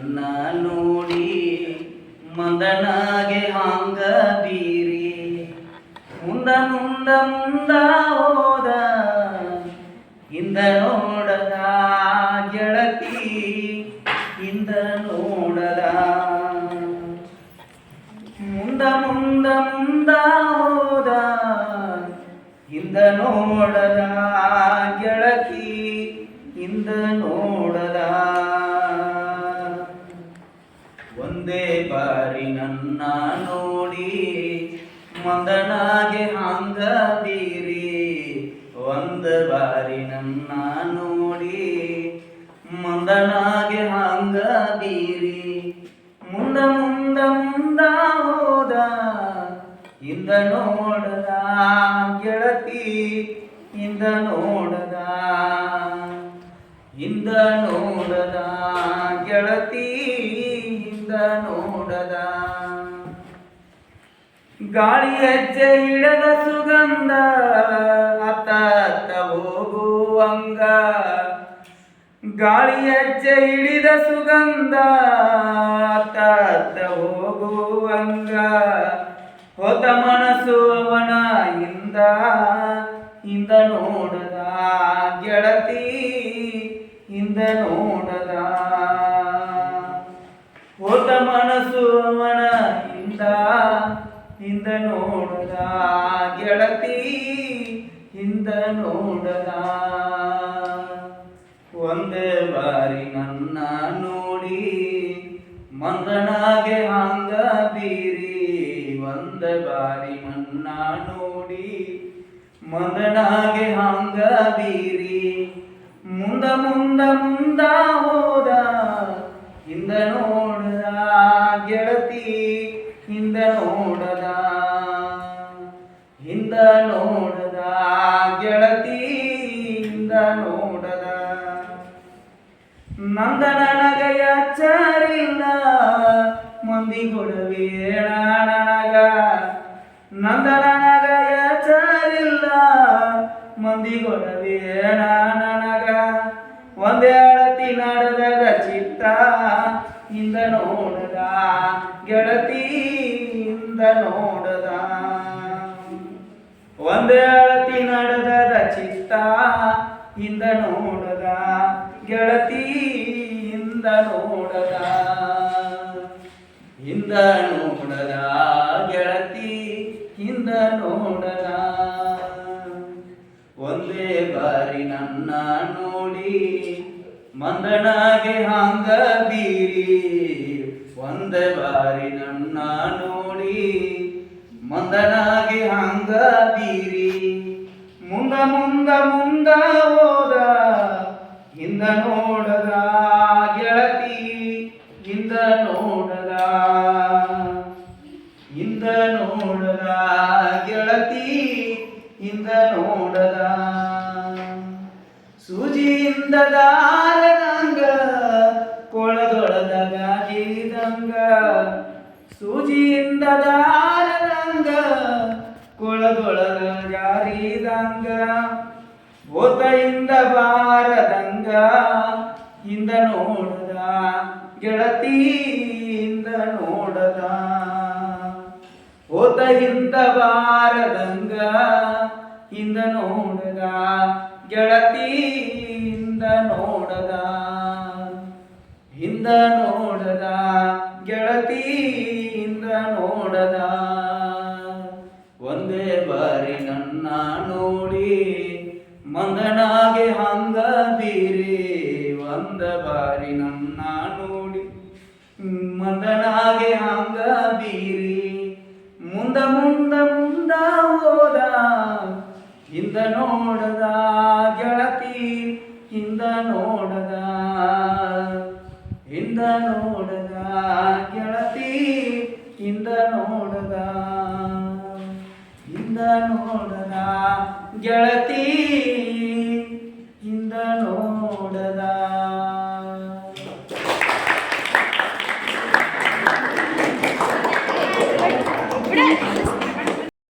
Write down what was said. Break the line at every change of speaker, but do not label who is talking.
ನನ್ನ ನೋಡಿ ಮಂದನಾಗೆ ಹಾಂಗ ಬೀರಿ ಮುಂದ ಮುಂದ ಮುಂದ ಹೋದ ಹಿಂದ ನೋಡದ ಗೆಳತಿ ಹಿಂದ ನೋಡದ ಮುಂದ ಮುಂದ ಮುಂದ ಹೋದ ಹಿಂದ ನೋಡದ ಗೆಳತಿ ಹಿಂದ ನೋಡದ ಒಂದೇ ಬಾರಿ ನನ್ನ ನೋಡಿ ಮಂದನಾಗೆ ಹಾಂಗ ಬೀರಿ ಒಂದು ಬಾರಿ ನನ್ನ ನೋಡಿ ಮಂದನಾಗೆ ಹಾಂಗ ಬೀರಿ ಮುಂದ ಮುಂದ ಮುಂದ ಹೋದ ಹಿಂದ ನೋಡದ ಗೆಳತಿ ಹಿಂದ ನೋಡದ ಹಿಂದ ನೋಡದ ಗೆಳತಿ ಹಿಂದ ನೋಡದ ಗಾಳಿ ಹೆಜ್ಜೆ ಇಳದ ಸುಗಂಧ ಅತ್ತ ಅತ್ತ ಹೋಗುವಂಗ ಗಾಳಿ ಹೆಜ್ಜೆ ಇಳಿದ ಸುಗಂಧ ಅತ್ತ ಅತ್ತ ಹೋಗುವಂಗ ಹೋತ ಮನಸ್ಸು ಅವನ ಹಿಂದ ನೋಡದ ಗೆಳತಿ ಹಿಂದ ನೋಡದ ಹೋತ ಮನಸ್ಸು ಅವನ ಹಿಂದ ನೋಡದ ಗೆಳತಿ ಹಿಂದ ನೋಡದ ಒಂದೇ ಬಾರಿ ನನ್ನ ನೋಡಿ ಮಂದನಾಗೆ ಹಾಂಗ ಬೀರಿ ಒಂದೇ ಬಾರಿ ನನ್ನ ನೋಡಿ ಮಂದನಾಗೆ ಹಾಂಗ ಬೀರಿ ಮುಂದ ಮುಂದ ಮುಂದ ಹೋದ ಹಿಂದ ನೋಡದ ಗೆಳತಿ ಹಿಂದ ನೋಡದ ಹಿಂದ ನೋಡದ ಗೆಳತಿ ಹಿಂದ ನೋಡದ ನಂದ ನನಗಯ ಚಾರಿಲ್ಲ ಮಂದಿ ಕೊಡಬೇಡ ನನಗ ನಂದ ನನಗಯ ಚಾರಿಲ್ಲ ಮಂದಿ ಕೊಡಬೇಡ ನನಗ ಒಂದೇ ಅಳತಿ ನಡೆದ ಚಿತ್ತ ಹಿಂದ ನೋಡದ ಗೆಳತಿ ಹಿಂದ ನೋಡದ ಒಂದೇ ಅಳತಿ ನಡೆದ ಚಿತ್ತ ಹಿಂದ ನೋಡದ ಗೆಳತಿ ಹಿಂದ ನೋಡದ ಹಿಂದ ನೋಡದ ಗೆಳತಿ ಹಿಂದ ನೋಡದ ಒಂದೇ ಬಾರಿ ನನ್ನ ನೋಡಿ ಮಂದನಾಗೆ ಹಾಂಗ ಬೀರಿ ಒಂದೇ ಬಾರಿ ನನ್ನ ನೋಡಿ ಮಂದನಾಗೆ ಹಾಂಗ ಬೀರಿ ಮುಂದ ಮುಂದ ಮುಂದ ಹೋದ ಹಿಂದ ನೋಡದ ಗೆಳತಿ ಹಿಂದ ನೋಡದ ಹಿಂದ ನೋಡದ ಗೆಳತಿ ಹಿಂದ ನೋಡದ ಸೂಜಿಯಿಂದ ದಾರದಂಗ ಕೊಳದೊಳದ ಗಾಜಿದಂಗ ಸೂಜಿಯಿಂದ ದಾರದಂಗ ಕೊಳದೊಳದ ಜಾರಿದಂಗ ಓತಯಿಂದ ಬಾರದಂಗ ಹಿಂದ ನೋಡದ ಗೆಳತಿ ಹಿಂದ ನೋಡದ ಓತ ಹಿಂದ ಬಾರದಂಗ ಹಿಂದ ನೋಡದ ಗೆಳತಿ ಹಿಂದ ನೋಡದ ಹಿಂದ ನೋಡದ ಗೆಳತಿ ಹಿಂದ ನೋಡದ ಒಂದೇ ಬಾರಿ ನನ್ನ ನೋಡಿ ಮಂದನಾಗೆ ಹಾಂಗ ಬೀರಿ ಒಂದ ಬಾರಿ ನನ್ನ ನೋಡಿ ಮಂದನಾಗೆ ಹಾಂಗ ಬೀರಿ ಮುಂದ ಮುಂದ ಮುಂದ ಹೋದ ಹಿಂದ ನೋಡದ ಗೆಳತಿ ಹಿಂದ ನೋಡದ ಹಿಂದ ನೋಡದ ಗೆಳತಿ ಹಿಂದ ನೋಡದ ಹಿಂದ ನೋಡದ ಗೆಳತಿ